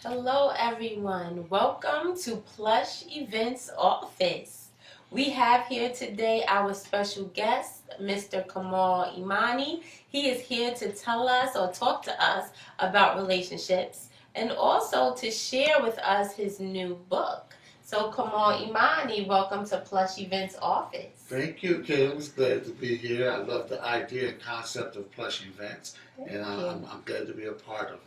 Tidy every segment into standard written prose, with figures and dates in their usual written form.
Hello, everyone. Welcome to Plush Events Office. We have here today our special guest, Mr. Kamal Imani. He is here to tell us or talk to us about relationships and also to share with us his new book. So, Kamal Imani, welcome to Plush Events Office. Thank you, Kim. It's glad to be here. I love the idea and concept of plush events, and I'm glad to be a part of it.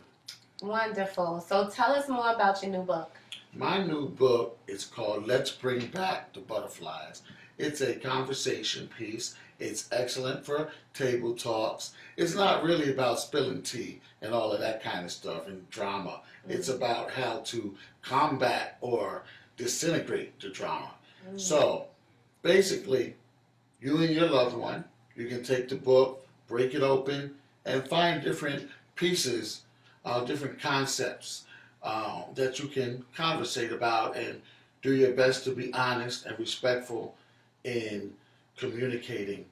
Wonderful. So, tell us more about your new book. My new book is called Let's Bring Back the Butterflies. It's a conversation piece. It's excellent for table talks. It's not really about spilling tea and all of that kind of stuff and drama. It's about how to combat or disintegrate the drama. So, basically, you and your loved one, you can take the book, break it open, and find different pieces, different concepts that you can conversate about and do your best to be honest and respectful in communicating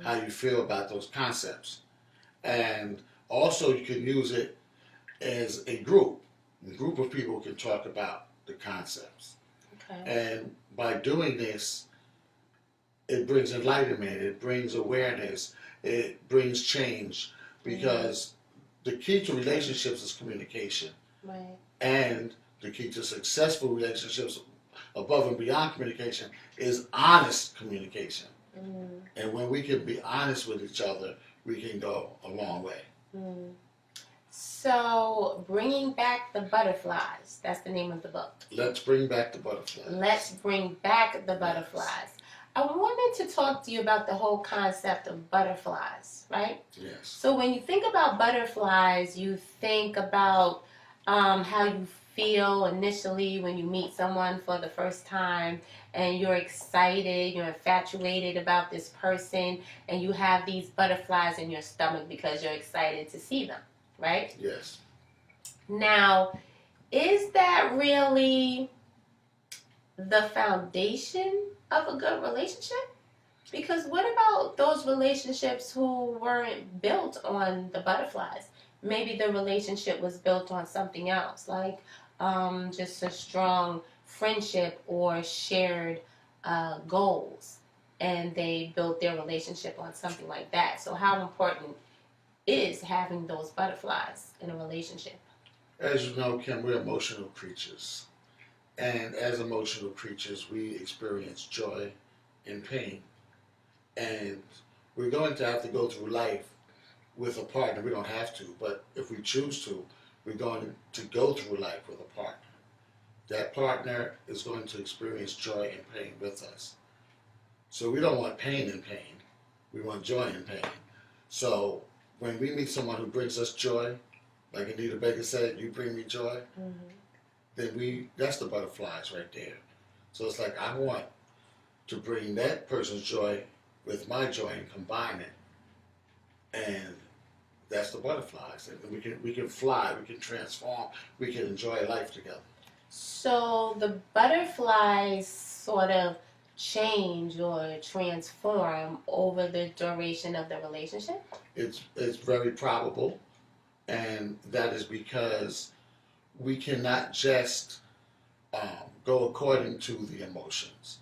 how you feel about those concepts. And also, you can use it as a group. A group of people can talk about the concepts. Okay. And by doing this, it brings enlightenment, it brings awareness, it brings change because the key to relationships is communication. Right. And the key to successful relationships above and beyond communication is honest communication. And when we can be honest with each other, we can go a long way. So, bringing back the butterflies. That's the name of the book. Let's bring back the butterflies. Let's bring back the butterflies. Yes. I wanted to talk to you about the whole concept of butterflies, right? Yes. So when you think about butterflies, you think about how you feel initially when you meet someone for the first time and you're excited, you're infatuated about this person, and you have these butterflies in your stomach because you're excited to see them, right? Yes. Now, is that really the foundation of a good relationship? Because what about those relationships who weren't built on the butterflies? Maybe the relationship was built on something else, like just a strong friendship or shared goals, and they built their relationship on something like that. So how important is having those butterflies in a relationship? As you know, Kim, we're emotional creatures. And as emotional creatures, we experience joy and pain. And we're going to have to go through life with a partner. We don't have to, but if we choose to, we're going to go through life with a partner. That partner is going to experience joy and pain with us. So we don't want pain and pain. We want joy and pain. So when we meet someone who brings us joy, like Anita Baker said, you bring me joy, then that's the butterflies right there. So it's like I want to bring that person's joy with my joy and combine it. And that's the butterflies. And we can fly, we can transform, we can enjoy life together. So the butterflies sort of change or transform over the duration of the relationship? It's very probable, and that is because we cannot just go according to the emotions.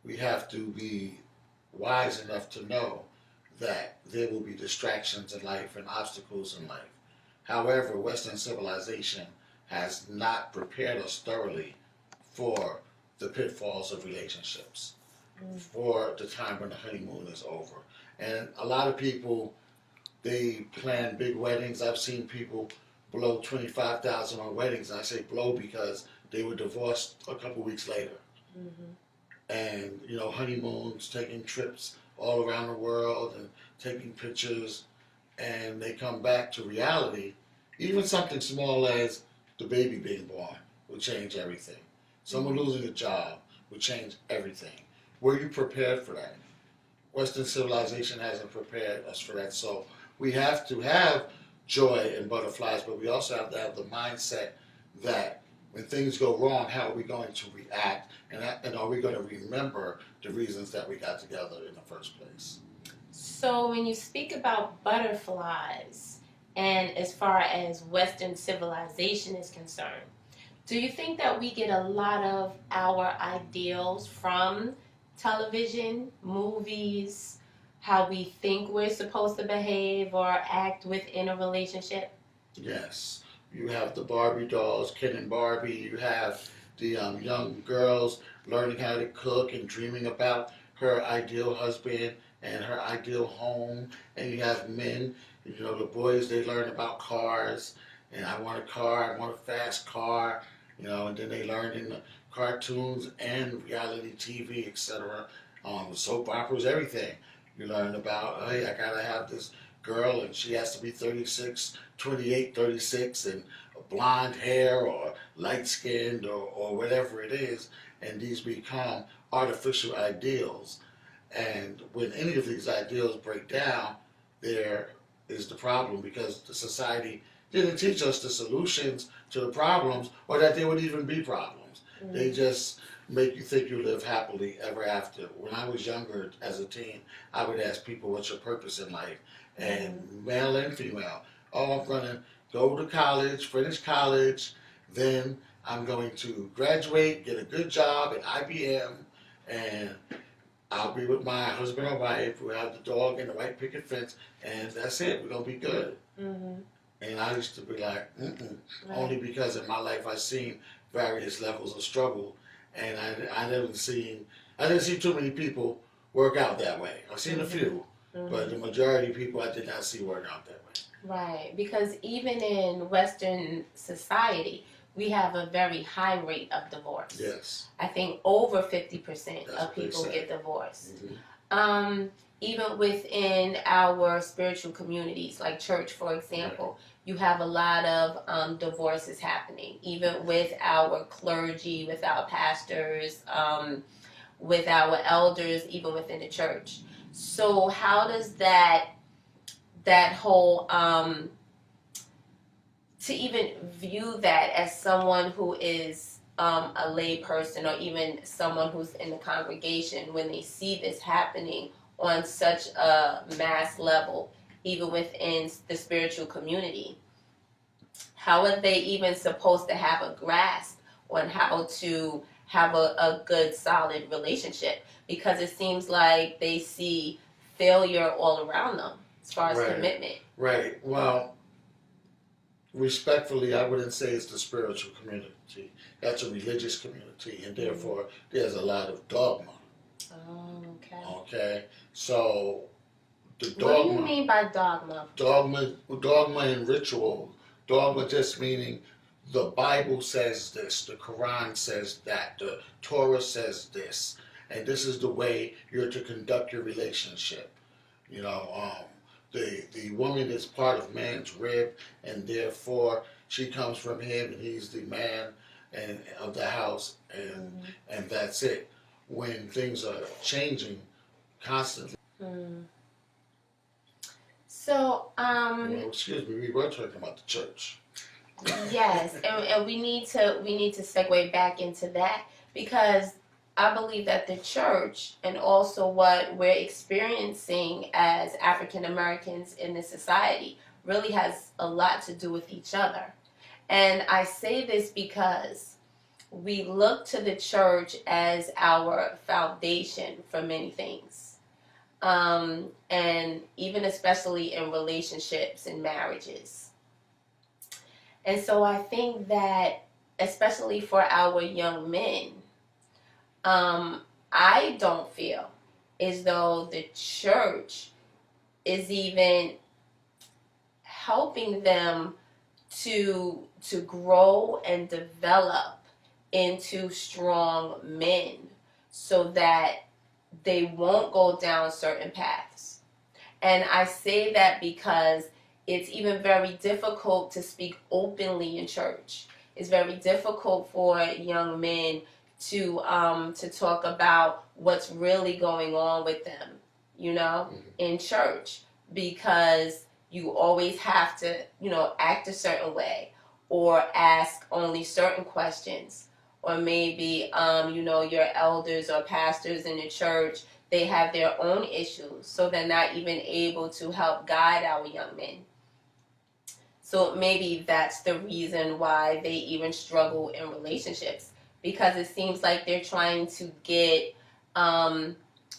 We have to be wise enough to know that there will be distractions in life and obstacles in life. However, Western civilization has not prepared us thoroughly for the pitfalls of relationships, for the time when the honeymoon is over. And a lot of people, they plan big weddings. I've seen people blow $25,000 on weddings. And I say blow because they were divorced a couple weeks later. And honeymoons, taking trips all around the world and taking pictures, and they come back to reality. Even something small as the baby being born will change everything. Someone losing a job will change everything. Were you prepared for that? Western civilization hasn't prepared us for that. So we have to have joy and butterflies, but we also have to have the mindset that when things go wrong, how are we going to react? And are we going to remember the reasons that we got together in the first place? So when you speak about butterflies, and as far as Western civilization is concerned, do you think that we get a lot of our ideals from television, movies, how we think we're supposed to behave or act within a relationship? Yes, you have the Barbie dolls, Ken and Barbie. You have the young girls learning how to cook and dreaming about her ideal husband and her ideal home. And you have men, the boys, they learn about cars. And I want a car, I want a fast car, and then they learn in the cartoons and reality TV, etc. Soap operas, everything. You learn about, hey, I gotta have this girl and she has to be 36, 28, 36, and blonde hair or light skinned or whatever it is. And these become artificial ideals. And when any of these ideals break down, there is the problem because the society didn't teach us the solutions to the problems or that there would even be problems. Mm. They just make you think you live happily ever after. When I was younger as a teen, I would ask people, what's your purpose in life? And male and female, oh, I'm going to go to college, finish college, then I'm going to graduate, get a good job at IBM, and I'll be with my husband or wife. We'll have the dog and the white picket fence, and that's it. We're gonna be good. Mm-hmm. And I used to be like, Right. only because in my life I've seen various levels of struggle, and I didn't see too many people work out that way. I've seen a few, but the majority of people I did not see work out that way. Right, because even in Western society, we have a very high rate of divorce. Yes, I think over 50% That's of what they people say. get divorced. Mhm. Even within our spiritual communities, like church, for example, you have a lot of divorces happening. Even with our clergy, with our pastors, with our elders, even within the church. So how does that whole to even view that as someone who is a lay person or even someone who's in the congregation when they see this happening on such a mass level, even within the spiritual community, how are they even supposed to have a grasp on how to have a good solid relationship, because it seems like they see failure all around them as far as Right. commitment. Right. Well, respectfully, I wouldn't say it's the spiritual community. That's a religious community, and therefore there's a lot of dogma. Oh, okay. Okay, so the What do you dogma, mean by dogma? dogma and ritual. Dogma just meaning the Bible says this, the Quran says that, the Torah says this, and this is the way you're to conduct your relationship. You know, the woman is part of man's rib, and therefore she comes from him, and he's the man and of the house, and that's it. When things are changing constantly. Hmm. So, Well, excuse me, we were talking about the church. yes, and we need to segue back into that, because I believe that the church and also what we're experiencing as African Americans in this society really has a lot to do with each other. And I say this because we look to the church as our foundation for many things. And even especially in relationships and marriages. And so I think that, especially for our young men, I don't feel as though the church is even helping them to grow and develop into strong men so that they won't go down certain paths. And I say that because it's even very difficult to speak openly in church. It's very difficult for young men to talk about what's really going on with them, in church, because you always have to, act a certain way or ask only certain questions. Or maybe, your elders or pastors in the church, they have their own issues, so they're not even able to help guide our young men. So maybe that's the reason why they even struggle in relationships, because it seems like they're trying to get um,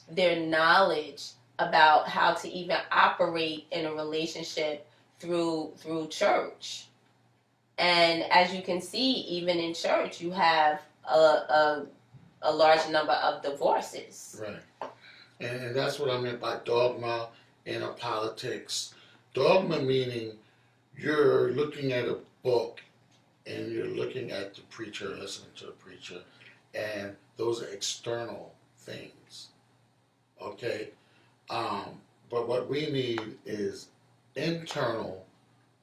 their knowledge about how to even operate in a relationship through church. And as you can see, even in church, you have a large number of divorces. Right. And that's what I meant by dogma in a politics. Dogma meaning you're looking at a book and you're looking at the preacher, listening to the preacher, and those are external things. Okay? But what we need is internal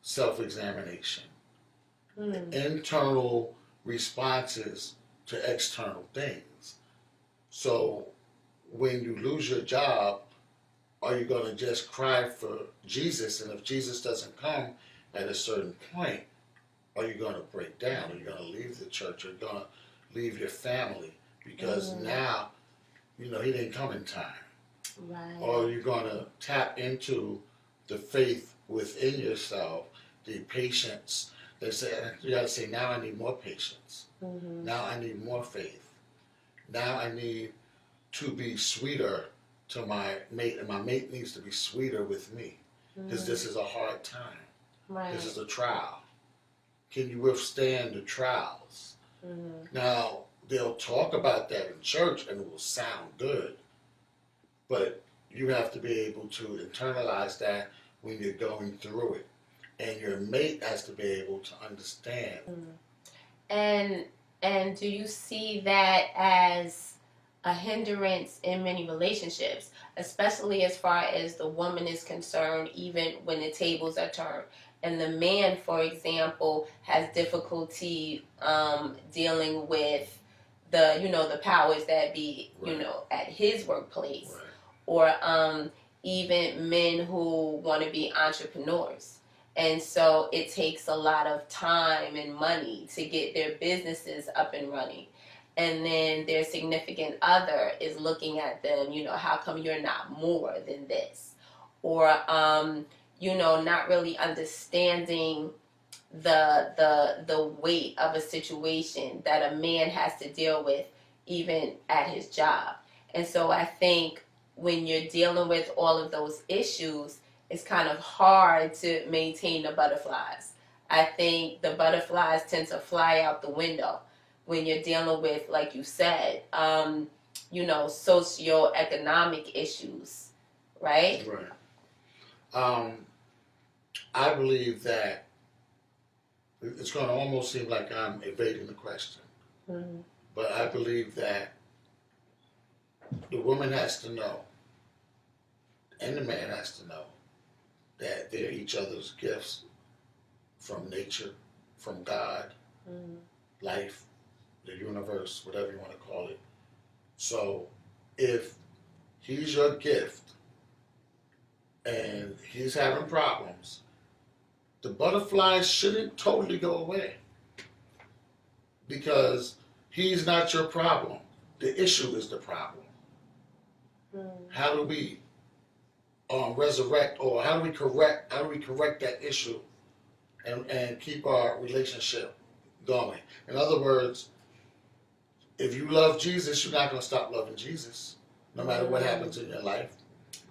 self examination, internal responses to external things. So when you lose your job, are you going to just cry for Jesus? And if Jesus doesn't come at a certain point, are you going to break down? Are you going to leave the church? Are you going to leave your family? Because now, he didn't come in time. Right. Or are you going to tap into the faith within yourself, the patience? They say, you got to say, now I need more patience. Now I need more faith. Now I need to be sweeter to my mate, and my mate needs to be sweeter with me, because this is a hard time. Right. This is a trial. Can you withstand the trials? Now, they'll talk about that in church and it will sound good, but you have to be able to internalize that when you're going through it. And your mate has to be able to understand. And do you see that as a hindrance in many relationships, especially as far as the woman is concerned, even when the tables are turned? And the man, for example, has difficulty dealing with the powers that be, Right. at his workplace, Right. or even men who want to be entrepreneurs. And so it takes a lot of time and money to get their businesses up and running. And then their significant other is looking at them, how come you're not more than this? Or, not really understanding the weight of a situation that a man has to deal with even at his job. And so I think when you're dealing with all of those issues, it's kind of hard to maintain the butterflies. I think the butterflies tend to fly out the window when you're dealing with, like you said, socioeconomic issues, right? Right. I believe that it's going to almost seem like I'm evading the question, but I believe that the woman has to know, and the man has to know, that they're each other's gifts from nature, from God, life, the universe, whatever you want to call it. So if he's your gift and he's having problems, the butterflies shouldn't totally go away, because he's not your problem. The issue is the problem. How do we resurrect, or how do we correct that issue and keep our relationship going? In other words, if you love Jesus, you're not going to stop loving Jesus, no matter what happens in your life.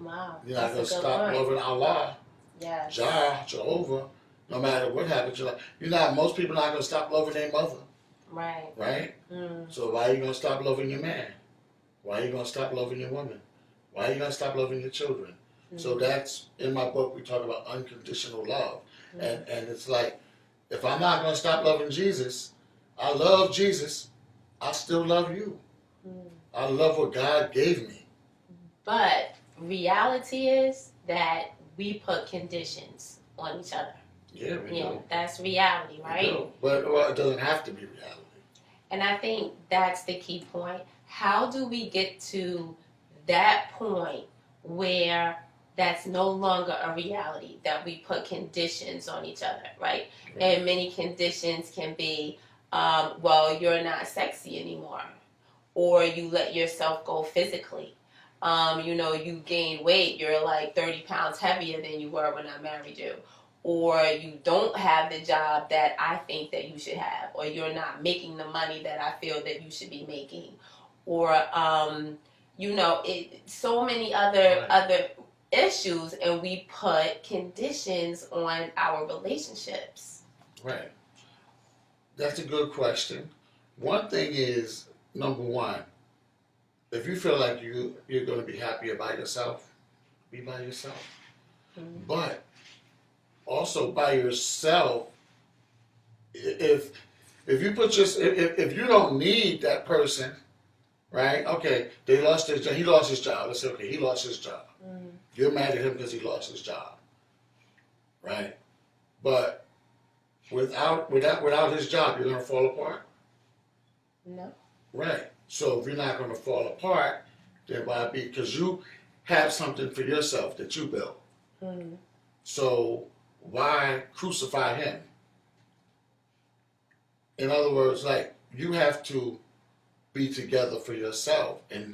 Wow. You're not going to stop loving Allah, Yes. Jehovah, no matter what happens in your life. Most people are not going to stop loving their mother. Right. Right? So why are you going to stop loving your man? Why are you going to stop loving your woman? Why are you going to stop loving your children? So that's, in my book, we talk about unconditional love. And it's like, if I'm not going to stop loving Jesus, I love Jesus, I still love you. I love what God gave me. But reality is that we put conditions on each other. Yeah, we do. That's reality, right? We do. But it doesn't have to be reality. And I think that's the key point. How do we get to that point where that's no longer a reality, that we put conditions on each other, right? And many conditions can be, well, you're not sexy anymore, or you let yourself go physically. You gain weight, you're like 30 pounds heavier than you were when I married you. or you don't have the job that I think that you should have, or you're not making the money that I feel that you should be making, or so many other issues, and we put conditions on our relationships. Right. That's a good question. One thing is, number one, if you feel like you're going to be happier by yourself, be by yourself. Mm-hmm. But also by yourself, if you put if you don't need that person, right? Okay, they lost their job. He lost his job. Let's say, okay, he lost his job. Mm-hmm. You're mad at him because he lost his job, right? But without his job, you're gonna fall apart. No. Right. So if you're not gonna fall apart, then why be? Because you have something for yourself that you built. Mm-hmm. So why crucify him? In other words, like you have to be together for yourself and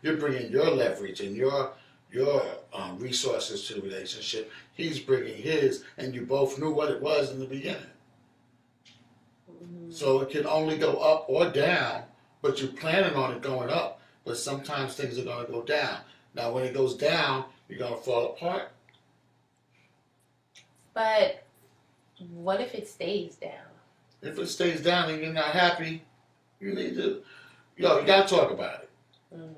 you're bringing your leverage and your resources to the relationship. He's bringing his, and you both knew what it was in the beginning. Mm-hmm. So it can only go up or down, but you're planning on it going up. But sometimes things are going to go down. Now, when it goes down, you're going to fall apart. But what if it stays down? If it stays down and you're not happy, you need to, you got to talk about it. Mm-hmm.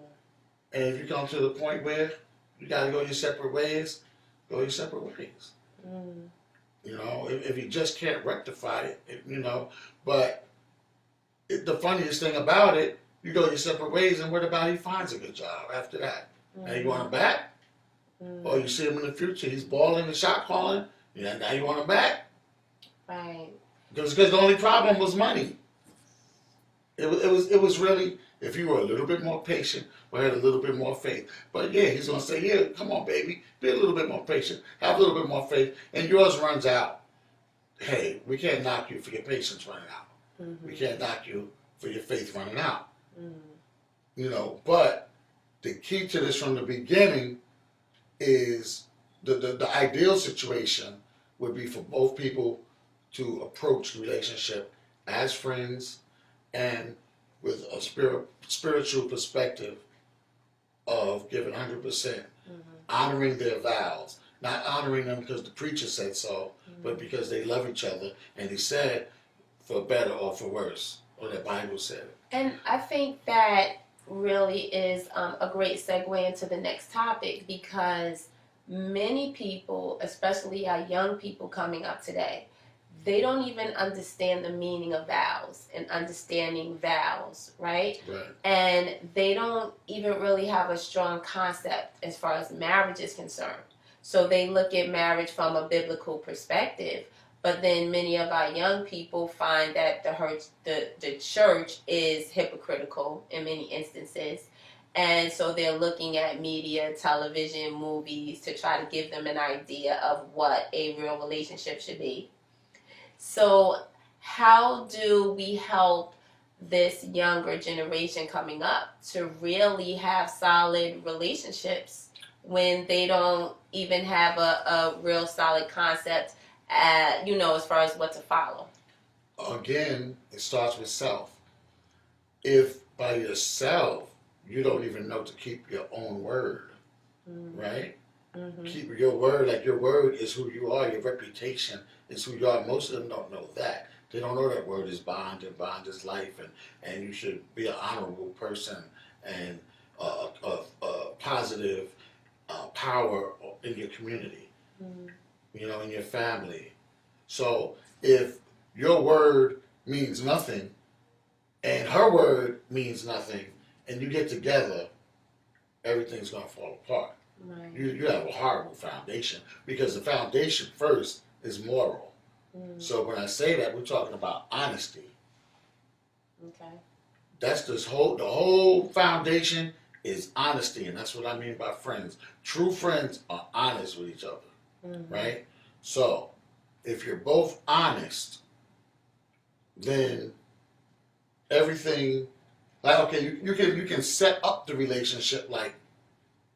And if you come to the point where you got to go your separate ways, go your separate ways. Mm-hmm. If you just can't rectify it, But the funniest thing about it, you go your separate ways, and what about he finds a good job after that? Mm-hmm. Now you want him back? Mm-hmm. Or you see him in the future, he's balling and shot calling, now you want him back? Right. Because the only problem was money. It was really, if you were a little bit more patient or had a little bit more faith. But yeah, he's going to say, yeah, come on, baby, be a little bit more patient, have a little bit more faith, and yours runs out. Hey, we can't knock you for your patience running out. Mm-hmm. We can't knock you for your faith running out. Mm-hmm. But the key to this from the beginning is the ideal situation would be for both people to approach the relationship as friends and with a spiritual perspective of giving 100%, Mm-hmm. honoring their vows, not honoring them because the preacher said so, Mm-hmm. but because they love each other, and he said for better or for worse, or the Bible said it. And I think that really is a great segue into the next topic, because many people, especially our young people coming up today, they don't even understand the meaning of vows and understanding vows, right? Right. And they don't even really have a strong concept as far as marriage is concerned. So they look at marriage from a biblical perspective, but then many of our young people find that the church is hypocritical in many instances. And so they're looking at media, television, movies to try to give them an idea of what a real relationship should be. So how do we help this younger generation coming up to really have solid relationships when they don't even have a real solid concept, as far as what to follow? Again, it starts with self. If by yourself you don't even know to keep your own word, Mm-hmm. right? Mm-hmm. Keep your word, like your word is who you are, your reputation is who you are. Most of them don't know that. They don't know that word is bond, and bond is life, and you should be an honorable person and a positive power in your community, Mm-hmm. in your family. So if your word means nothing and her word means nothing and you get together, everything's going to fall apart. Right. You have a horrible foundation, because the foundation first is moral. Mm-hmm. So when I say that, we're talking about honesty. Okay. That's the whole foundation is honesty, and that's what I mean by friends. True friends are honest with each other, Mm-hmm. right? So if you're both honest, then everything, like, okay, you can set up the relationship like,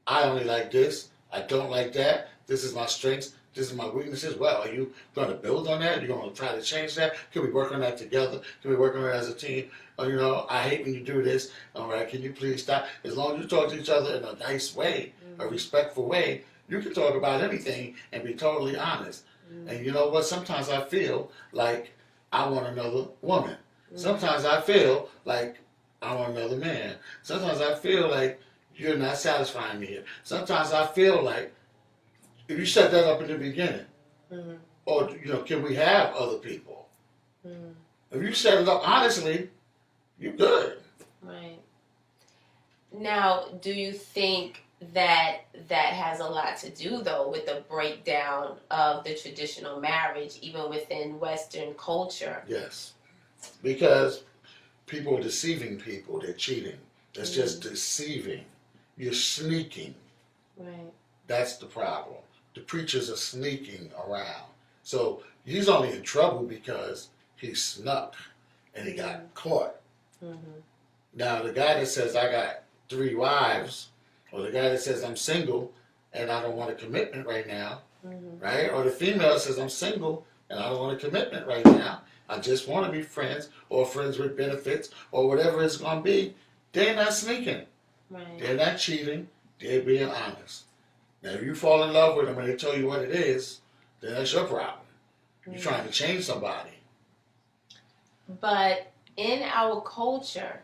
I only like this, I don't like that, this is my strengths, This is my weaknesses. Well, are you going to build on that? Are you going to try to change that? Can we work on that together? Can we work on it as a team? I hate when you do this. All right, can you please stop? As long as you talk to each other in a nice way, a respectful way, you can talk about anything and be totally honest. And you know what? Sometimes I feel like I want another woman. Sometimes I feel like I want another man. Sometimes I feel like you're not satisfying me here. Sometimes I feel like if you set that up in the beginning, or can we have other people? If you set it up honestly, you're good. Right. Now, do you think that that has a lot to do, though, with the breakdown of the traditional marriage, even within Western culture? Yes, because people are deceiving people. They're cheating. That's just deceiving. You're sneaking. Right. That's the problem. The preachers are sneaking around. So he's only in trouble because he snuck and he got caught. Now, the guy that says, I got 3 wives, or the guy that says, I'm single and I don't want a commitment right now, right? Or the female says, I'm single and I don't want a commitment right now. I just want to be friends or friends with benefits or whatever it's going to be. They're not sneaking. Right. They're not cheating. They're being honest. Now, if you fall in love with them and they tell you what it is, then that's your problem. You're trying to change somebody. But in our culture,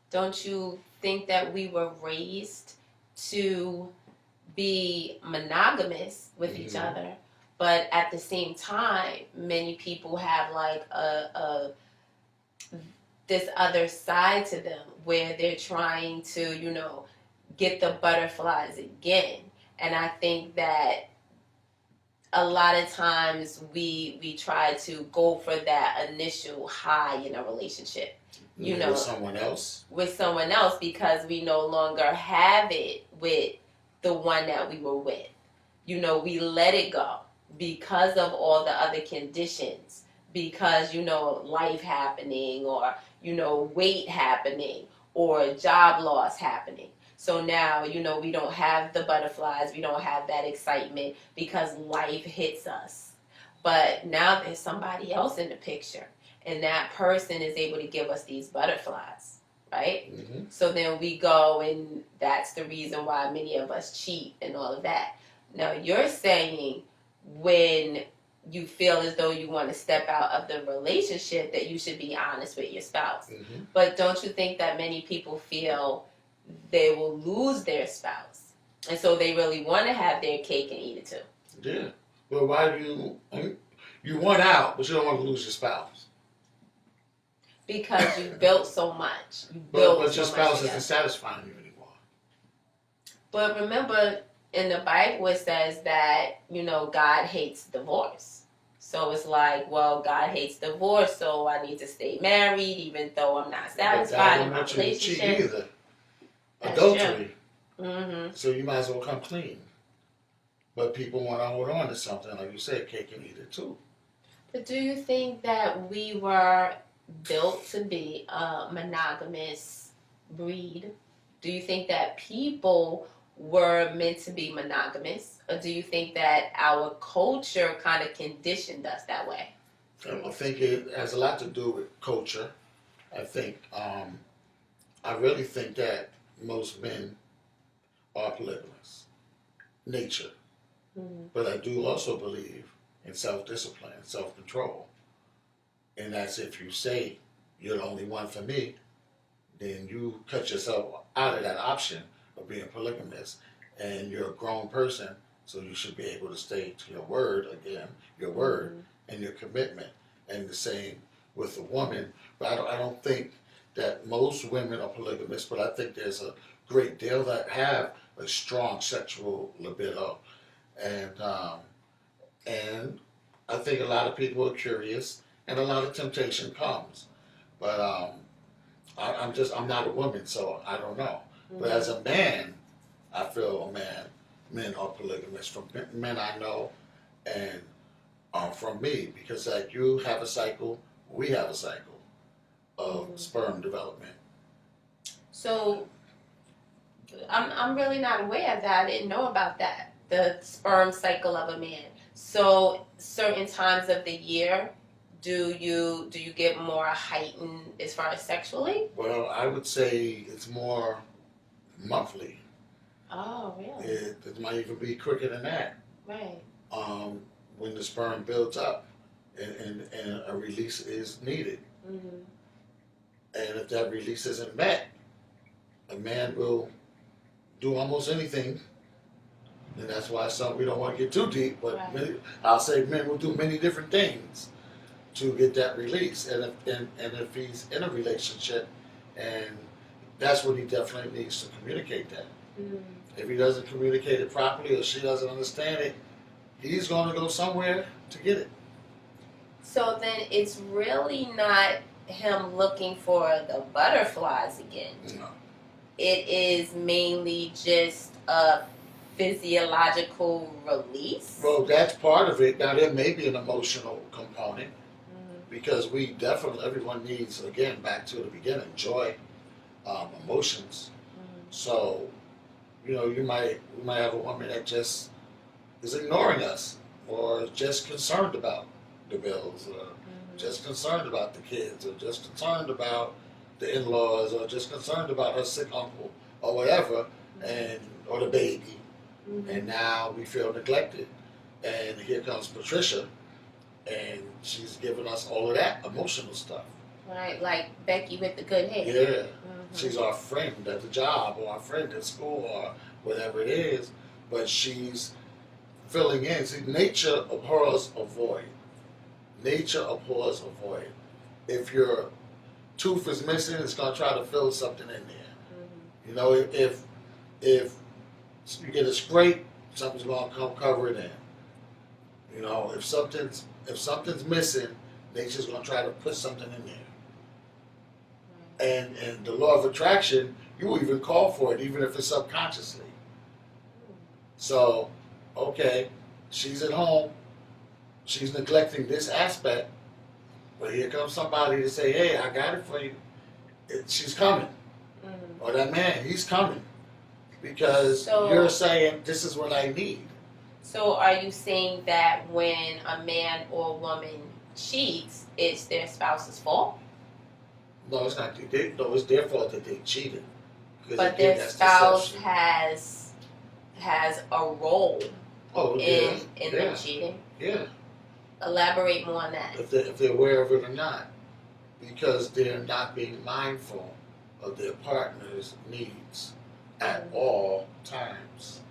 don't you think that we were raised to be monogamous with each other? But at the same time, many people have like this other side to them where they're trying to, get the butterflies again. And I think that a lot of times we try to go for that initial high in a relationship. With someone else? With someone else, because we no longer have it with the one that we were with. We let it go because of all the other conditions, because, life happening, or, weight happening, or job loss happening. So now, we don't have the butterflies, we don't have that excitement because life hits us. But now there's somebody else in the picture, and that person is able to give us these butterflies, right? So then we go, and that's the reason why many of us cheat and all of that. Now, you're saying when you feel as though you want to step out of the relationship that you should be honest with your spouse. But don't you think that many people feel they will lose their spouse, and so they really want to have their cake and eat it too? Yeah. Well, why do you want out, but you don't want to lose your spouse? Because you built so much. But your spouse isn't satisfying you anymore. But remember, in the Bible it says that, God hates divorce. So it's like, well, God hates divorce, so I need to stay married even though I'm not satisfied in my relationship. Cheat either. Adultery. So you might as well come clean. But people want to hold on to something, like you said, cake and eat it too. But do you think that we were built to be a monogamous breed? Do you think that people were meant to be monogamous? Or do you think that our culture kind of conditioned us that way? I think it has a lot to do with culture. I really think that most men are polygamous, nature. But I do also believe in self-discipline, self-control. And that's if you say you're the only one for me, then you cut yourself out of that option of being polygamous. And you're a grown person, so you should be able to stay to your word again, your word and your commitment. And the same with a woman. But I don't think that most women are polygamous, but I think there's a great deal that have a strong sexual libido. And I think a lot of people are curious, and a lot of temptation comes. But I'm not a woman, so I don't know. But as a man, I feel men are polygamous from men I know, and from me, because like you have a cycle, we have a cycle of sperm development. So I'm really not aware of that. I didn't know about that, the sperm cycle of a man. So certain times of the year, do you get more heightened as far as sexually? Well, I would say it's more monthly. Oh, really? It might even be quicker than that. Right. Um, when the sperm builds up and a release is needed. Mm-hmm. And if that release isn't met, a man will do almost anything. And that's why we don't want to get too deep, but Right. I'll say men will do many different things to get that release. And if he's in a relationship, and that's what he definitely needs to communicate that. Mm-hmm. If he doesn't communicate it properly or she doesn't understand it, he's going to go somewhere to get it. So then it's really not him looking for the butterflies again. No. It is mainly just a physiological release. Well, that's part of it. Now, there may be an emotional component Mm-hmm. because everyone needs, again, back to the beginning, joy, emotions. Mm-hmm. So, we might have a woman that just is ignoring us or just concerned about the bills or Mm-hmm. just concerned about the kids or just concerned about the in-laws or just concerned about her sick uncle or whatever, and or the baby. Mm-hmm. And now we feel neglected. And here comes Patricia, and she's giving us all of that emotional stuff. Right, like Becky with the good hair. Yeah, Mm-hmm. she's our friend at the job or our friend at school or whatever it is, but she's filling in. See, nature abhors a void. Nature abhors a void. If your tooth is missing, it's gonna try to fill something in there. Mm-hmm. If you get a scrape, something's gonna come cover it in. If something's missing, nature's gonna try to put something in there. And the law of attraction, you will even call for it, even if it's subconsciously. So, okay, she's at home, she's neglecting this aspect, but here comes somebody to say, hey, I got it for you. She's coming. Mm-hmm. Or that man, he's coming. Because you're saying, this is what I need. So are you saying that when a man or woman cheats, it's their spouse's fault? No, it's not. No, it's their fault that they cheated. But their spouse has a role in them cheating. Yeah. Elaborate more on that. If they're aware of it or not, because they're not being mindful of their partner's needs at all times.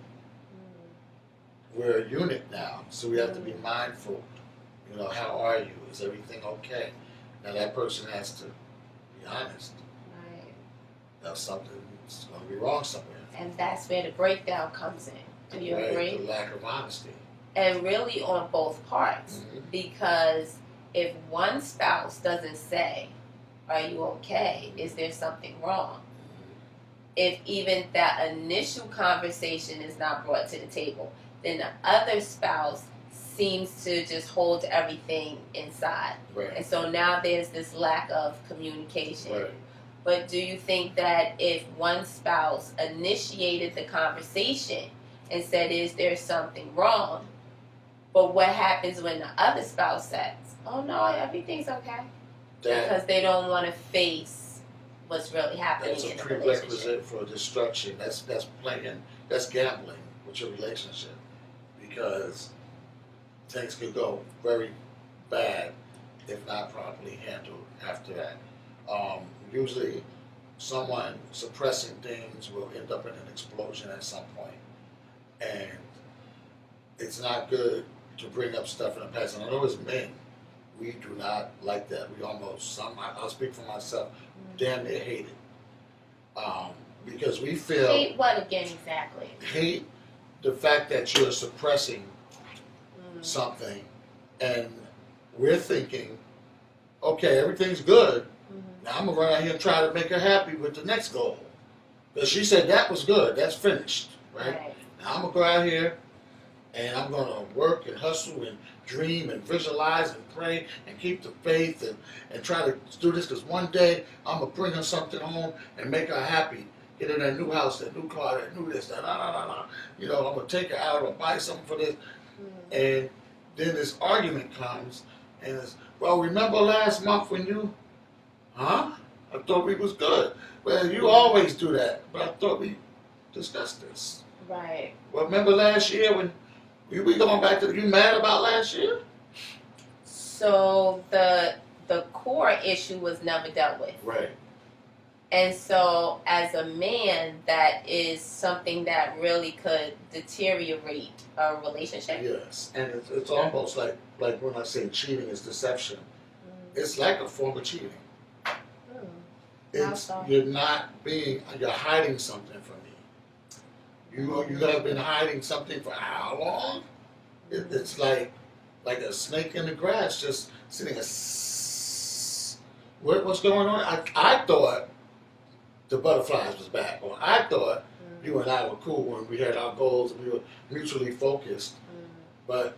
We're a unit now, so we have to be mindful. How are you? Is everything okay? Now that person has to be honest. Right. Now something's going to be wrong somewhere. And that's where the breakdown comes in. Do you agree? The lack of honesty. And really on both parts. Mm-hmm. Because if one spouse doesn't say, are you okay? Is there something wrong? If even that initial conversation is not brought to the table, then the other spouse seems to just hold everything inside. Right. And so now there's this lack of communication. Right. But do you think that if one spouse initiated the conversation and said, is there something wrong? But what happens when the other spouse says, oh no, everything's okay? Because they don't want to face what's really happening in the relationship. That's a prerequisite for destruction. That's gambling with your relationship. Because things could go very bad if not properly handled after that. Usually someone suppressing things will end up in an explosion at some point. And it's not good to bring up stuff in the past. And I know as men, we do not like that. I'll speak for myself, damn near hate it. Because we feel... Hate what again exactly? Hate the fact that you're suppressing something, and we're thinking, okay, everything's good. Now I'm gonna run out here and try to make her happy with the next goal. Because she said that was good, that's finished, right? Now I'm gonna go out here and I'm gonna work and hustle and dream and visualize and pray and keep the faith and try to do this, because one day I'm gonna bring her something home and make her happy. Get her that new house, that new car, that new this, that, I'm gonna take her out or buy something for this. And then this argument comes, and it's, well, remember last month when you, huh? I thought we was good. Well, you always do that, but I thought we discussed this. Right. Well, remember last year when we going back to, you mad about last year? So the core issue was never dealt with. Right. And so as a man, that is something that really could deteriorate a relationship. Yes, and it's almost like when I say cheating is deception, it's like a form of cheating. Mm. It's so? you're hiding something from me. You have been hiding something for how long? It's like a snake in the grass, just sitting. What's going on? I thought the butterflies was back, or I thought you and I were cool when we had our goals and we were mutually focused. But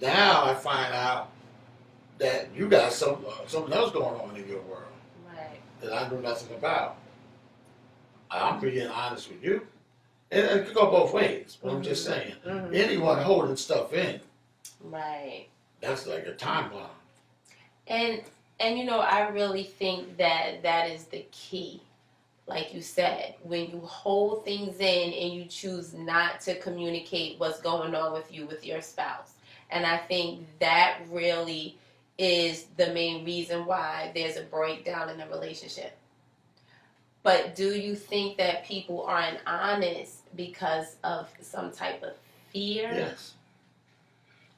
now I find out that you got something else going on in your world, right, that I knew nothing about. I'm being honest with you. And it could go both ways, but I'm just saying. Anyone holding stuff in, right, that's like a time bomb. and I really think that is the key. Like you said, when you hold things in and you choose not to communicate what's going on with you with your spouse. And I think that really is the main reason why there's a breakdown in the relationship. But do you think that people aren't honest because of some type of fear? Yes.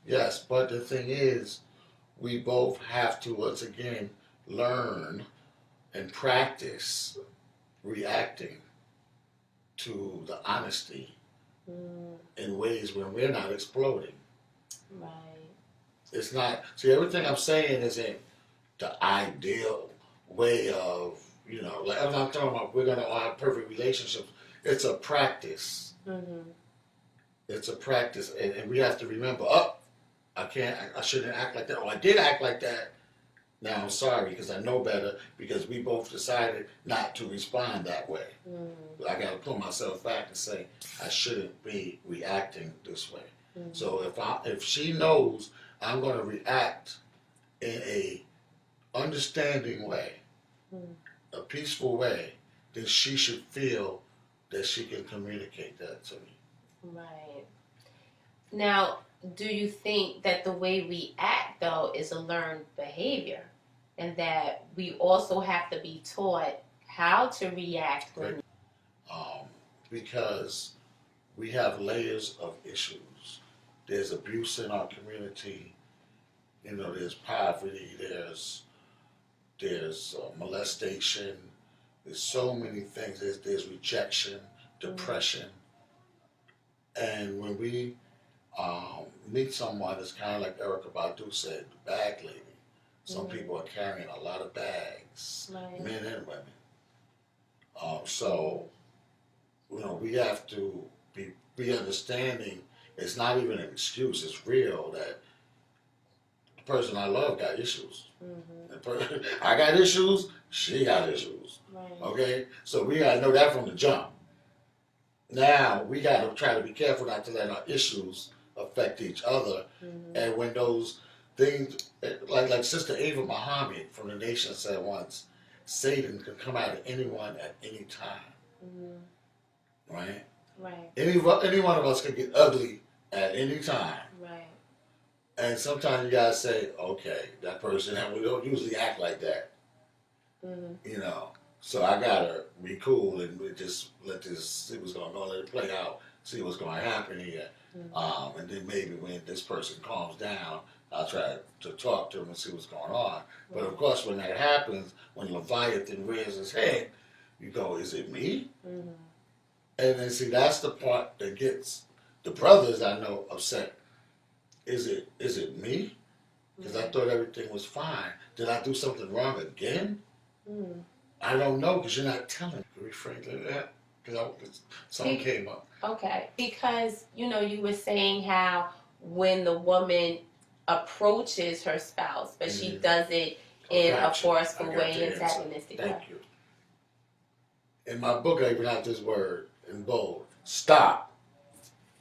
Yes, but the thing is, we both have to, once again, learn and practice reacting to the honesty in ways when we're not exploding. Right. It's not, see, everything I'm saying isn't the ideal way of, like I'm not talking about we're going to have perfect relationships. It's a practice. It's a practice, and we have to remember, I shouldn't act like that, or I did act like that. Now I'm sorry because I know better, because we both decided not to respond that way. But I got to pull myself back and say I shouldn't be reacting this way. So if she knows I'm going to react in a understanding way, a peaceful way, then she should feel that she can communicate that to me. Right. Now, do you think that the way we act, though, is a learned behavior, and that we also have to be taught how to react when? Because we have layers of issues. There's abuse in our community. There's poverty. There's molestation. There's so many things. There's rejection, depression, and when we meet someone, it's kind of like Erica Badu said, the bag lady. Some people are carrying a lot of bags, men and women. So we have to be understanding. It's not even an excuse. It's real that the person I love got issues. I got issues. She got issues. Okay, so we gotta know that from the jump. Now we gotta try to be careful not to let our issues affect each other. And when those things, like Sister Ava Muhammad from the Nation said once, Satan can come out of anyone at any time. Right? Right. Any one of us can get ugly at any time. Right. And sometimes you gotta say, okay, that person, and we don't usually act like that. So I gotta be cool and we just let this see what's going on, let it play out, see what's going to happen here. And then maybe when this person calms down, I'll try to talk to him and see what's going on. But of course, when that happens, when Leviathan rears his head, you go, is it me? And then see, that's the part that gets the brothers I know upset. Is it me? Because I thought everything was fine. Did I do something wrong again? I don't know, because you're not telling me. Refrain like that, because something came up. Okay, because you were saying how when the woman approaches her spouse, but she does it in a forceful way, antagonistic way. Thank you. In my book, I even have this word in bold: stop.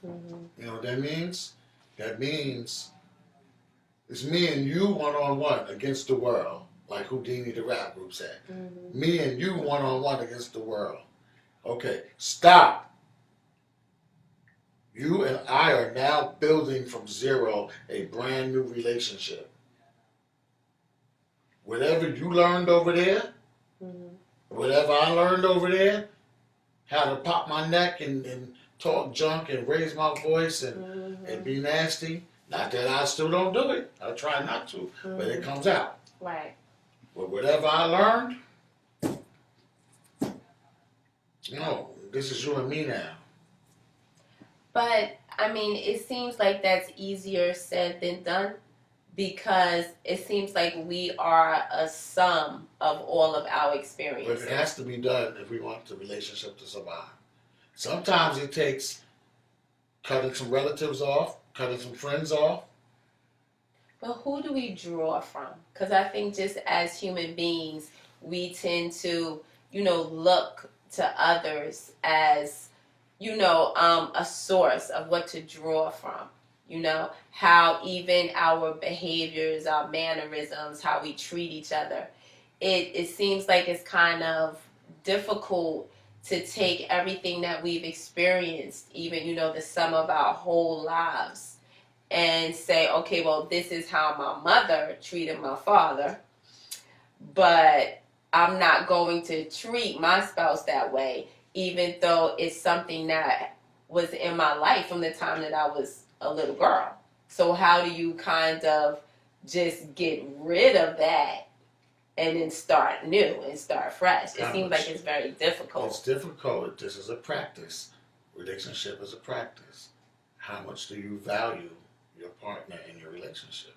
You know what that means? That means It's me and you one on one against the world, like Houdini the rap group said. Me and you one on one against the world. Okay, stop. You and I are now building from zero a brand new relationship. Whatever you learned over there, whatever I learned over there, how to pop my neck and talk junk and raise my voice and be nasty. Not that I still don't do it. I try not to, but it comes out. Right. But whatever I learned, no, this is you and me now. But I mean, it seems like that's easier said than done because it seems like we are a sum of all of our But experiences. it has to be done if we want the relationship to survive. Sometimes it takes cutting some relatives off, cutting some friends off. But who do we draw from? Because I think just as human beings, we tend to, look to others as, a source of what to draw from. How even our behaviors, our mannerisms, how we treat each other. It seems like it's kind of difficult to take everything that we've experienced, even, the sum of our whole lives, and say, okay, well, this is how my mother treated my father, but I'm not going to treat my spouse that way, even though it's something that was in my life from the time that I was a little girl. So, how do you kind of just get rid of that and then start new and start fresh? It seems like it's very difficult. It's difficult. This is a practice. Relationship is a practice. How much do you value your partner in your relationship?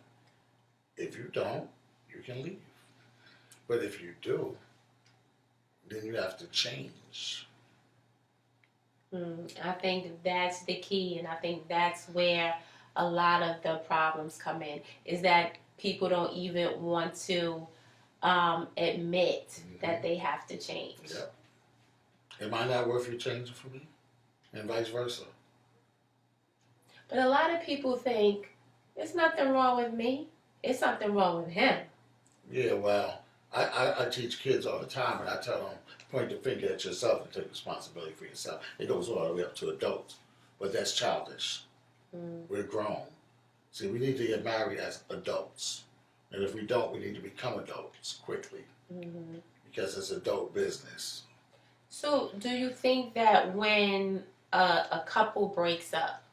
If you don't, you can leave. But if you do, then you have to change. I think that's the key, and I think that's where a lot of the problems come in, is that people don't even want to admit that they have to change. Yep. Am I not worth you changing for me? And vice versa. But a lot of people think there's nothing wrong with me. It's something wrong with him. Yeah, well, I teach kids all the time, and I tell them, point the finger at yourself and take responsibility for yourself. It goes all the way up to adults, but that's childish. We're grown. See, we need to get married as adults. And if we don't, we need to become adults quickly. Because it's adult business. So, do you think that when a couple breaks up,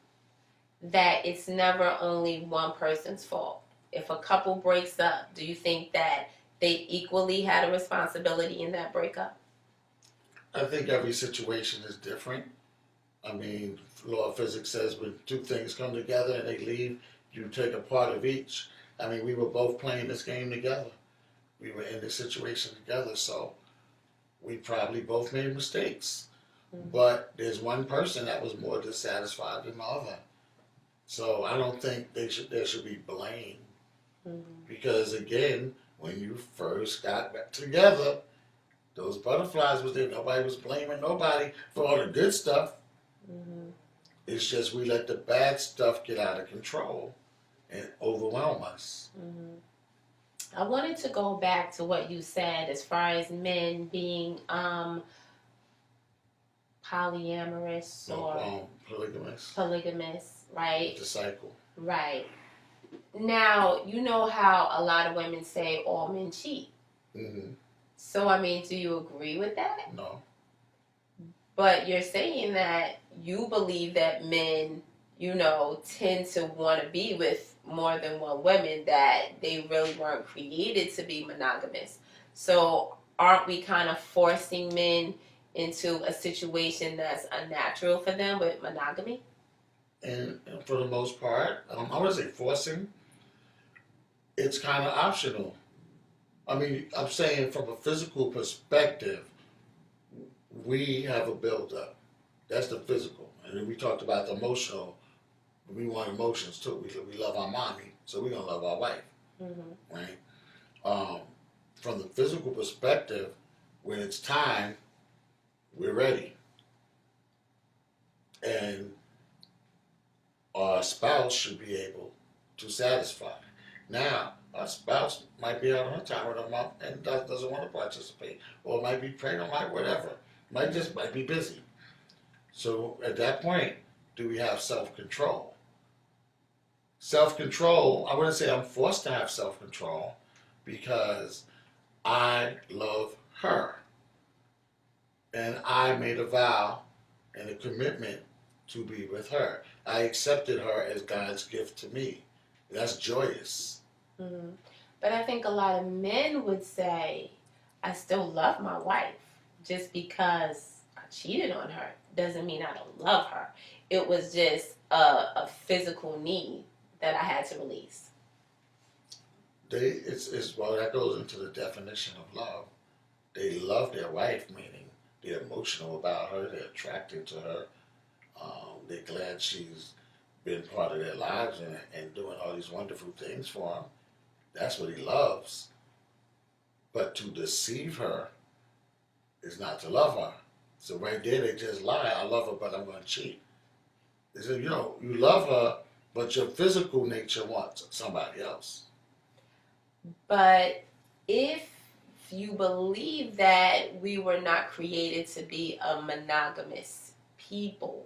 that it's never only one person's fault? If a couple breaks up, do you think that they equally had a responsibility in that breakup? I think every situation is different. I mean, law of physics says when two things come together and they leave, you take a part of each. I mean, we were both playing this game together. We were in this situation together, so we probably both made mistakes. But there's one person that was more dissatisfied than the other. So I don't think there should be blame. Because again, when you first got back together, those butterflies was there. Nobody was blaming nobody for all the good stuff. It's just we let the bad stuff get out of control and overwhelm us. I wanted to go back to what you said as far as men being polyamorous or polygamous, right? The cycle. Right. Now, you know how a lot of women say all men cheat. So, I mean, do you agree with that? No. But you're saying that you believe that men, tend to want to be with more than one woman, that they really weren't created to be monogamous. So, aren't we kind of forcing men into a situation that's unnatural for them with monogamy? And for the most part, I wouldn't say forcing. It's kind of optional. I mean, I'm saying from a physical perspective, we have a buildup. That's the physical. And then we talked about the emotional. We want emotions too. We love our mommy, so we're going to love our wife. Right? From the physical perspective, when it's time, we're ready. And our spouse should be able to satisfy. Now, a spouse might be out on her time of the month and doesn't want to participate, or might be pregnant, might whatever, might be busy. So at that point, do we have self control? Self control. I wouldn't say I'm forced to have self control because I love her, and I made a vow and a commitment to be with her. I accepted her as God's gift to me. That's joyous. Mm-hmm. But I think a lot of men would say, I still love my wife. Just because I cheated on her doesn't mean I don't love her. It was just a physical need that I had to release. It's well, that goes into the definition of love. They love their wife, meaning they're emotional about her, they're attracted to her, they're glad she's been part of their lives and doing all these wonderful things for them. That's what he loves. But to deceive her is not to love her. So right there, they just lie. I love her, but I'm going to cheat. They say, you love her, but your physical nature wants somebody else. But if you believe that we were not created to be a monogamous people,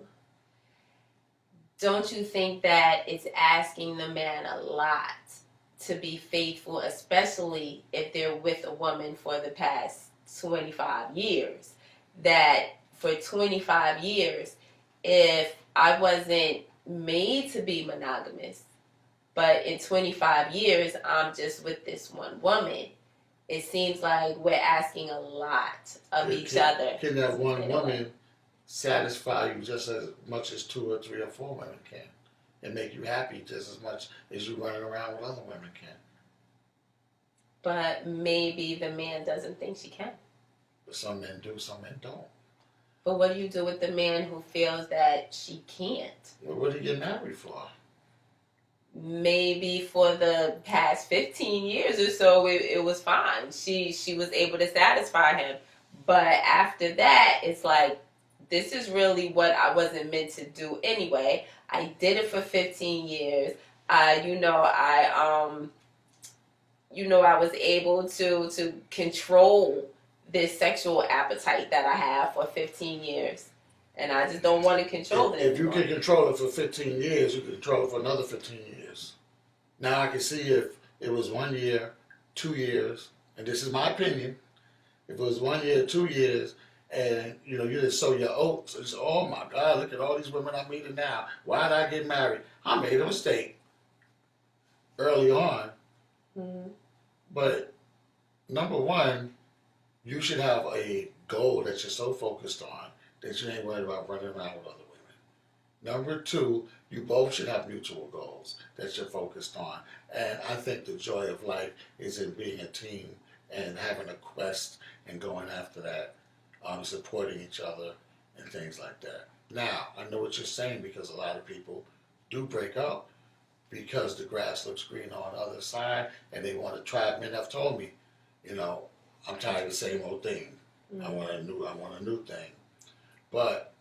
don't you think that it's asking the man a lot to be faithful, especially if they're with a woman for the past 25 years? That for 25 years, if I wasn't made to be monogamous, but in 25 years, I'm just with this one woman, it seems like we're asking a lot of each other. Can that one woman satisfy you just as much as 2 or 3 or 4 women can, and make you happy just as much as you running around with other women can? But maybe the man doesn't think she can. But some men do, some men don't. But what do you do with the man who feels that she can't? Well, what did you get married for? Maybe for the past 15 years or so, it was fine. She was able to satisfy him. But after that, it's like, this is really what I wasn't meant to do anyway. I did it for 15 years. I was able to control this sexual appetite that I have for 15 years. And I just don't want to control it If you anymore. can control it for 15 years, you can control it for another 15 years. Now I can see if it was 1 year, 2 years, and this is my opinion. If it was 1 year, 2 years, and you just sow your oats, and say, oh my God, look at all these women I'm meeting now. Why did I get married? I made a mistake early on. Mm-hmm. But number one, you should have a goal that you're so focused on that you ain't worried about running around with other women. Number two, you both should have mutual goals that you're focused on. And I think the joy of life is in being a team and having a quest and going after that, supporting each other and things like that. Now, I know what you're saying because a lot of people do break up because the grass looks green on the other side and they want to try. Men have told me, I'm tired of the same old thing. Mm-hmm. I want a new thing. But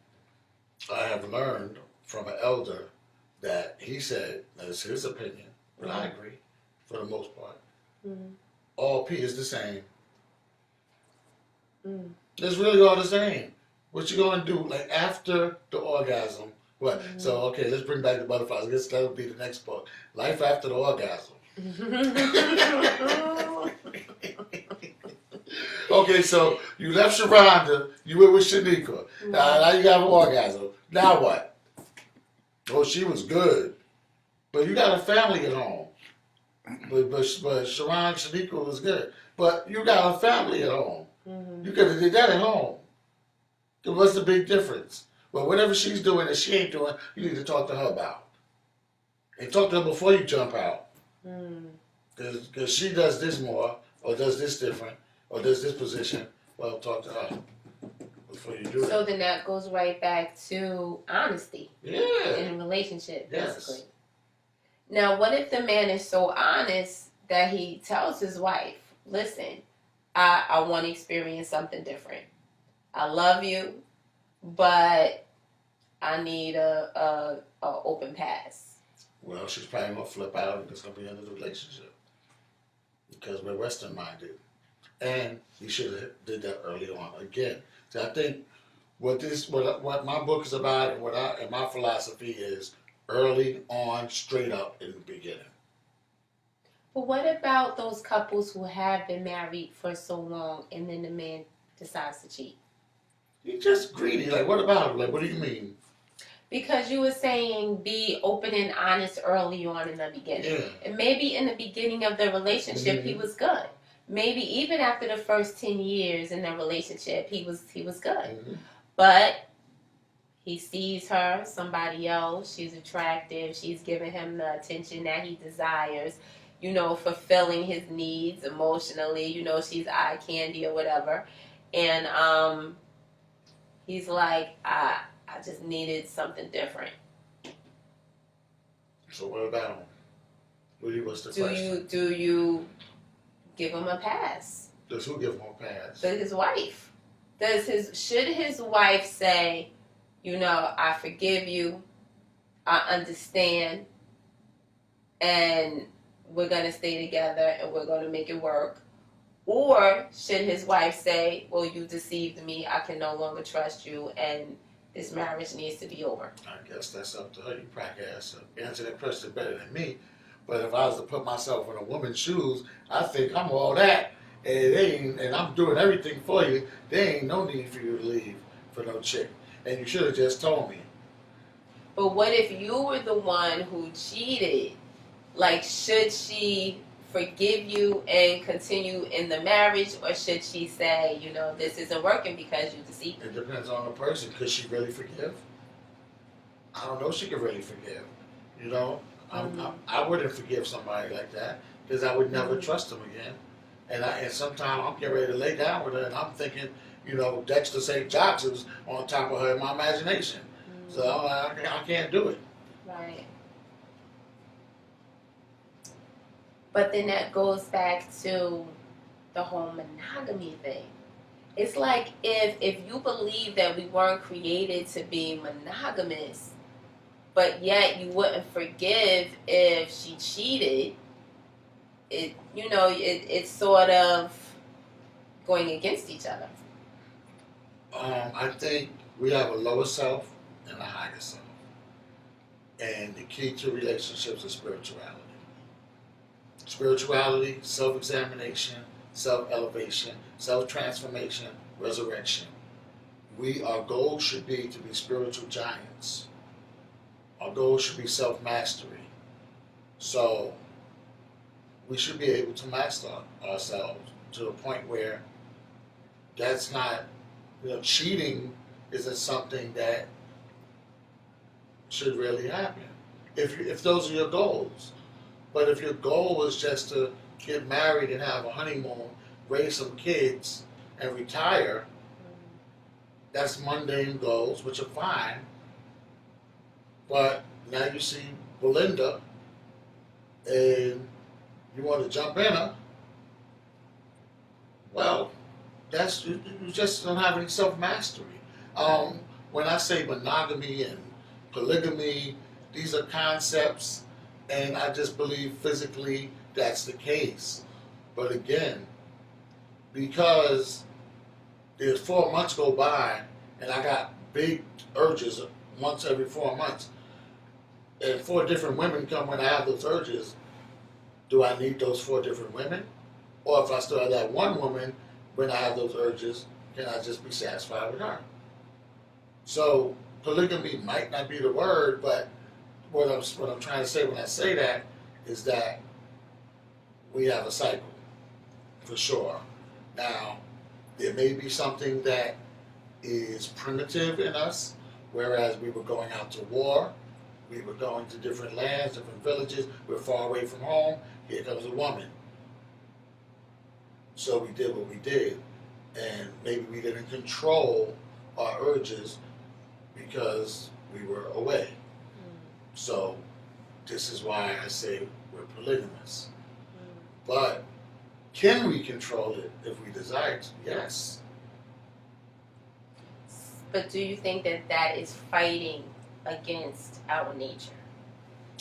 I have learned from an elder that he said, that's his opinion, but I agree for the most part. Mm-hmm. All P is the same. Mm-hmm. It's really all the same. What you gonna do, like after the orgasm? What? Mm-hmm. So okay, let's bring back the butterflies. I guess that would be the next book. Life after the orgasm. Okay, so you left Sharonda, you went with Shanika. Now you got an orgasm. Now what? Oh, she was good, but you got a family at home. But Sharon Shanika was good, but you got a family at home. Mm-hmm. You could have did that at home. What's the big difference? Well, whatever she's doing that she ain't doing, you need to talk to her about. And talk to her before you jump out. Because she does this more, or does this different, or does this position. Well, talk to her before you do it. So then that goes right back to honesty. Yeah. In a relationship, yes. Basically. Now, what if the man is so honest that he tells his wife, listen, I want to experience something different. I love you, but I need a open pass. Well, she's probably gonna flip out and it's gonna be the end of the relationship because we're Western minded, and you should have did that early on. Again, so I think what my book is about and my philosophy is early on, straight up in the beginning. But what about those couples who have been married for so long and then the man decides to cheat? You're just greedy. Like, what about it? Like, what do you mean? Because you were saying be open and honest early on in the beginning. Yeah. And maybe in the beginning of the relationship he was good. Maybe even after the first 10 years in the relationship he was good. But he sees her, somebody else, she's attractive, she's giving him the attention that he desires, fulfilling his needs emotionally, she's eye candy or whatever. And he's like, I just needed something different. So what about him? What's the question? Do you give him a pass? Does who give him a pass? His wife. Should his wife say, I forgive you, I understand, and we're gonna stay together and we're gonna make it work? Or should his wife say, well, you deceived me, I can no longer trust you, and this marriage needs to be over? I guess that's up to her. You probably answer that question better than me. But if I was to put myself in a woman's shoes, I think I'm all that, and I'm doing everything for you. There ain't no need for you to leave for no chick, and you should have just told me. But what if you were the one who cheated? Like, should she forgive you and continue in the marriage, or should she say, this isn't working because you deceived me? It depends on the person. Could she really forgive? I don't know if she could really forgive. I wouldn't forgive somebody like that because I would never trust them again. And sometimes I'm getting ready to lay down with her and I'm thinking, Dexter St. Jocks is on top of her in my imagination. So I can't do it. Right. But then that goes back to the whole monogamy thing. It's like if you believe that we weren't created to be monogamous, but yet you wouldn't forgive if she cheated, it's sort of going against each other. I think we have a lower self and a higher self. And the key to relationships is spirituality. Spirituality, self-examination, self-elevation, self-transformation, resurrection. Our goal should be to be spiritual giants. Our goal should be self-mastery. So we should be able to master ourselves to the point where that's not, cheating isn't something that should really happen. If those are your goals. But if your goal is just to get married and have a honeymoon, raise some kids, and retire, that's mundane goals, which are fine. But now you see Belinda, and you want to jump in her. Well, you just don't have any self-mastery. When I say monogamy and polygamy, these are concepts, and I just believe physically that's the case. But again, because there's 4 months go by, and I got big urges once every 4 months, and 4 different women come when I have those urges, do I need those 4 different women? Or if I still have that one woman when I have those urges, can I just be satisfied with her? So polygamy might not be the word, but what I'm trying to say when I say that is that we have a cycle, for sure. Now, there may be something that is primitive in us, whereas we were going out to war, we were going to different lands, different villages, we're far away from home, here comes a woman. So we did what we did, and maybe we didn't control our urges because we were away. So this is why I say we're polygamous. But can we control it if we desire to? Yes. But do you think that is fighting against our nature?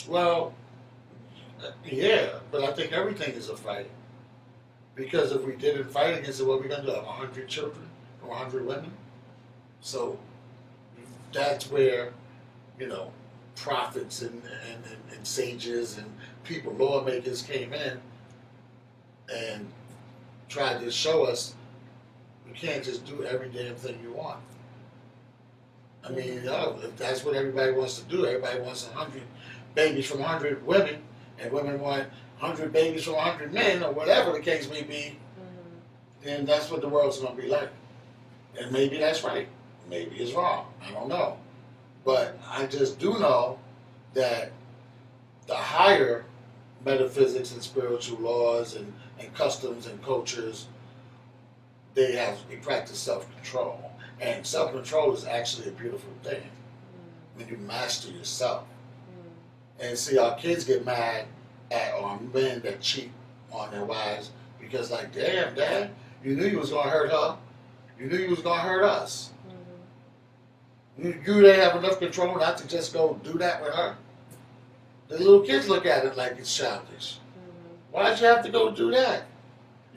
Well, yeah, but I think everything is a fight. Because if we didn't fight against it, what are we going to do? Have 100 children or 100 women? So that's where, you know, prophets and sages and people, lawmakers came in and tried to show us you can't just do every damn thing you want. I mean, you know, if that's what everybody wants to do, everybody wants 100 babies from 100 women, and women want 100 babies from 100 men, or whatever the case may be, then that's what the world's going to be like. And maybe that's right. Maybe it's wrong. I don't know. But I just do know that the higher metaphysics and spiritual laws and customs and cultures, they practice self-control. And self-control is actually a beautiful thing when you master yourself. And see, our kids get mad at our men that cheat on their wives because, like, damn, Dad, you knew you was gonna hurt her. You knew you was gonna hurt us. You didn't have enough control not to just go do that with her. The little kids look at it like it's childish. Why'd you have to go do that?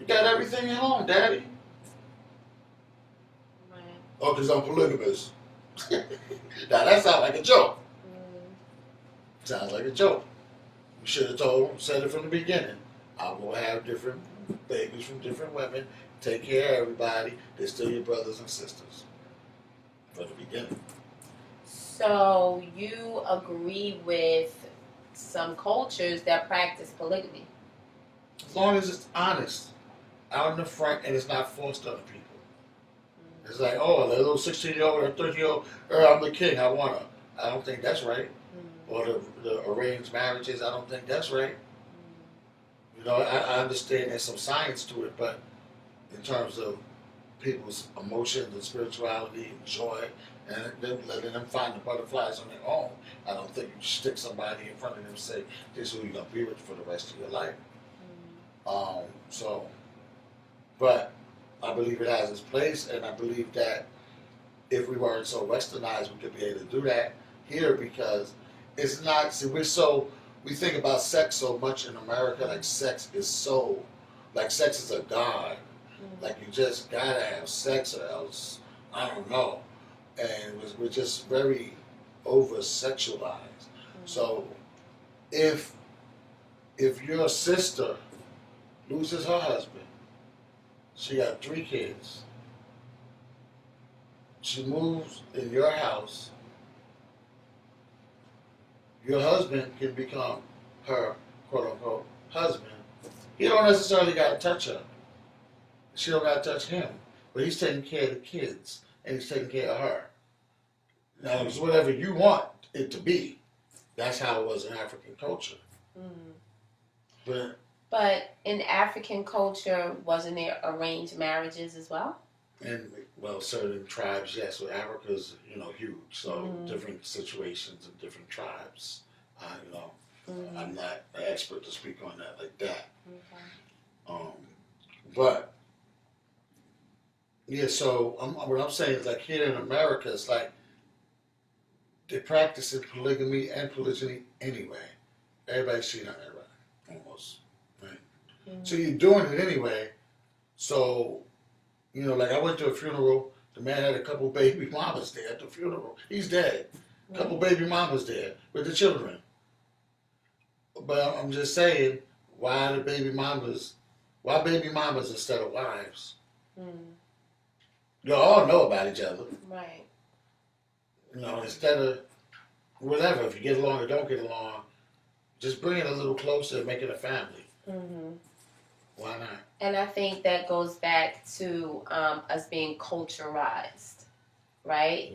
You got everything at home, Daddy. Right. Oh, because I'm polygamous. Now that sounds like a joke. Sounds like a joke. You should have said it from the beginning. I will have different babies from different women. Take care of everybody. They're still your brothers and sisters. From the beginning. So you agree with some cultures that practice polygamy? As long as it's honest, out in the front, and it's not forced on people. It's like, oh, the little 16-year-old or 30-year-old, I'm the king, I want her. I don't think that's right. Or the arranged marriages, I don't think that's right. You know, I understand there's some science to it, but in terms of people's emotions and spirituality and joy, and then letting them find the butterflies on their own, I don't think you stick somebody in front of them and say, this is who you're going to be with for the rest of your life. But I believe it has its place, and I believe that if we weren't so westernized, we could be able to do that here because it's not, see, we think about sex so much in America, like sex is a god. Like you just gotta have sex or else, I don't know. And we're just very over sexualized. So if your sister loses her husband, she got 3 kids, she moves in your house, your husband can become her quote unquote husband. He don't necessarily gotta touch her. She don't gotta touch him. But he's taking care of the kids and he's taking care of her. Now it's whatever you want it to be. That's how it was in African culture. But in African culture, wasn't there arranged marriages as well? And well, certain tribes, yes. Well, Africa's huge, so different situations and different tribes. I'm not an expert to speak on that like that. Okay. But yeah, so what I'm saying is like here in America, it's like they're practicing polygamy and polygyny anyway. Everybody's cheating on everybody, almost, right? So you're doing it anyway. So, like I went to a funeral. The man had a couple baby mamas there at the funeral. He's dead. A couple baby mamas there with the children. But I'm just saying, why baby mamas instead of wives? You all know about each other. Right. Instead of whatever, if you get along or don't get along, just bring it a little closer and make it a family. Why not? And I think that goes back to us being culturized, right?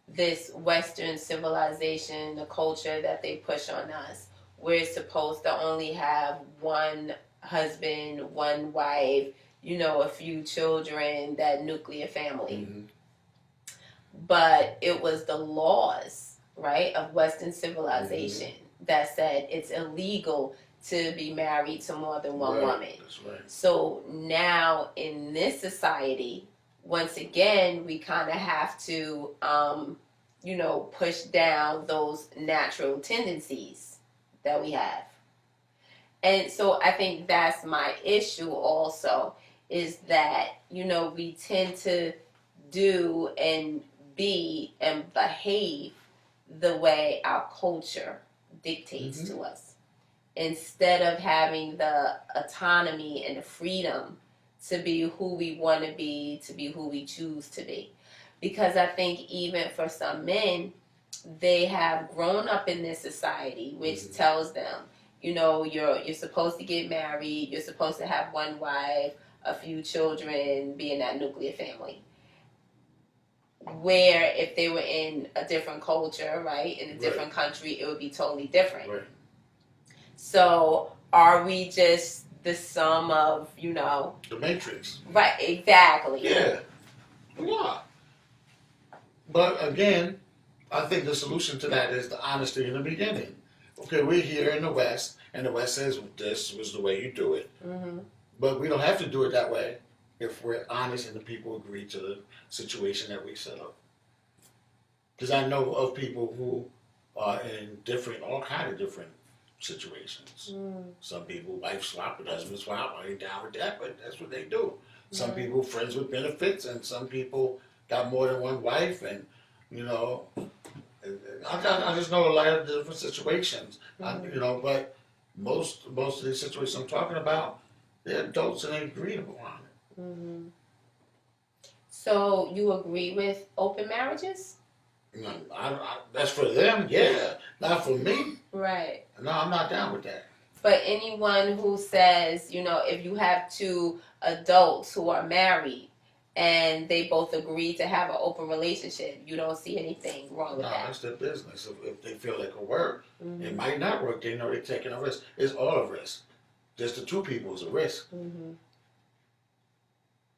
This Western civilization, the culture that they push on us. We're supposed to only have one husband, one wife, a few children, that nuclear family. But it was the laws, right, of Western civilization that said it's illegal to be married to more than one woman. That's right. So now in this society, once again, we kind of have to push down those natural tendencies that we have. And so I think that's my issue also, is that, we tend to do and be and behave the way our culture dictates to us, instead of having the autonomy and the freedom to be who we want to be who we choose to be. Because I think even for some men, they have grown up in this society which tells them, you're supposed to get married, you're supposed to have one wife, a few children, be in that nuclear family. Where if they were in a different culture, right, in a different country, it would be totally different. Right. So are we just the sum of, the Matrix? Right, exactly. Yeah, we are. But again, I think the solution to that is the honesty in the beginning. Okay, we're here in the West, and the West says this was the way you do it. But we don't have to do it that way if we're honest and the people agree to the situation that we set up. Because I know of people who are in all kind of different situations. Some people wife swap and husband swap. I ain't down with that, but that's what they do. Some people friends with benefits, and some people got more than one wife, and I just know a lot of different situations. But most of these situations I'm talking about, they're adults and they agreed upon it. So you agree with open marriages? No, that's for them, yeah. Not for me. Right. No, I'm not down with that. But anyone who says, if you have two adults who are married and they both agree to have an open relationship, you don't see anything wrong with that. No, that's their business. If they feel it could work, it might not work. They know they're taking a risk. It's all a risk. Just the two people is a risk.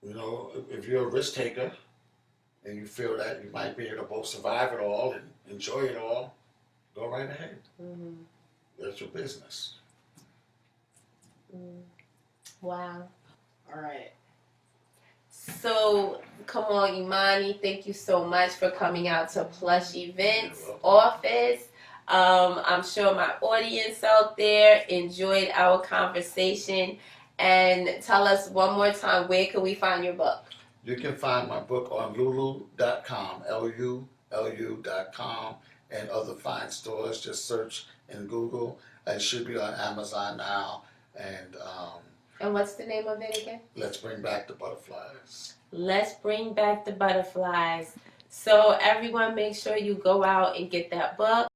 If you're a risk taker and you feel that you might be able to both survive it all and enjoy it all, go right ahead. That's your business. Wow. All right. So, Kamal, Imani, thank you so much for coming out to Plush Events office. I'm sure my audience out there enjoyed our conversation. And tell us one more time, where can we find your book? You can find my book on lulu.com, LULU.com, and other fine stores. Just search in Google. It should be on Amazon now. And what's the name of it again? Let's Bring Back the Butterflies. Let's Bring Back the Butterflies. So everyone, make sure you go out and get that book.